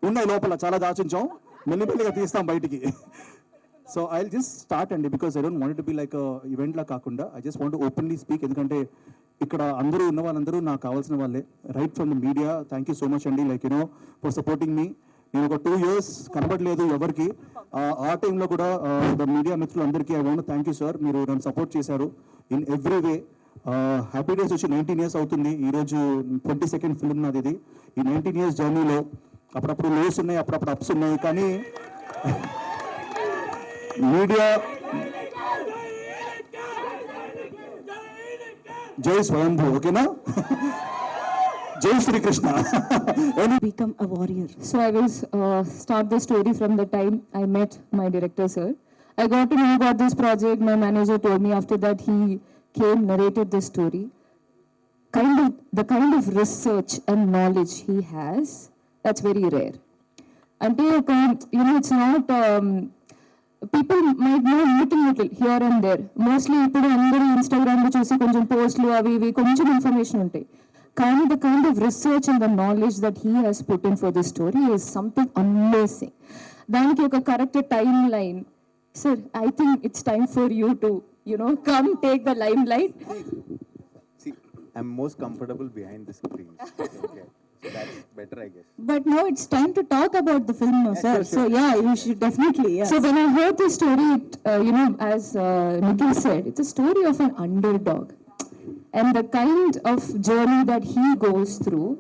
ఉన్నాయి లోపల చాలా దాచుంచాం, మెల్లిమెల్లిగా తీస్తాం బయటికి. So I will just start అండి, because I don't want to be like event లా కాకుండా I just want openly speak. ఎందుకంటే ఇక్కడ అందరూ ఉన్న వాళ్ళందరూ నాకు కావాల్సిన వాళ్ళే, right from the media. Thank you so much అండి, like you know for supporting me. నేను ఒక 2 years కనబడలేదు ఎవరికి, ఆ టైంలో కూడా ద మీడియా మిత్రులందరికీ I want thank you sir. మీరు నన్ను సపోర్ట్ చేశారు in every way. Happy days వచ్చి 19 years అవుతుంది ఈరోజు. 22nd ఫిల్మ్ నాది ఇది. ఈ 19 years జర్నీలో అప్పుడప్పుడు లోస్ ఉన్నాయి, అప్పుడప్పుడు అప్స్ ఉన్నాయి, కానీ మీడియా జై స్వయంభూ, ఓకేనా? జై Srikrishna. Become a warrior. So I will start the story from the time I met my director, sir. I got to know about this project. My manager told me. After that, he came, narrated the story. The kind of research and knowledge he has, that's very rare. Ante it's not people might know little here and there. Mostly ఇప్పుడు అందరూ Instagram లో చూసి కొంచెం పోస్ట్లు అవి ఇవి కొంచెం information ఉంటాయి, కానీ the kind of research and the knowledge that he has put in for this story is something amazing. దానికి ఒక correct time line. Sir, I think it's time for you to come take the limelight. See, I'm most comfortable behind the screen. Okay. So that's better, I guess. But now it's time to talk about the film, no, sir. Sure. So yeah, you should definitely. Yes. So when I heard the story, as Nikhil said, it's a story of an underdog, and the kind of journey that he goes through,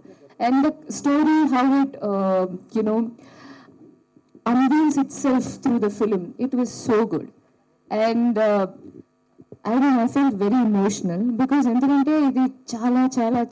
and the story how it unveils itself through the film. It was so good, and I felt very emotional because endukante idi chala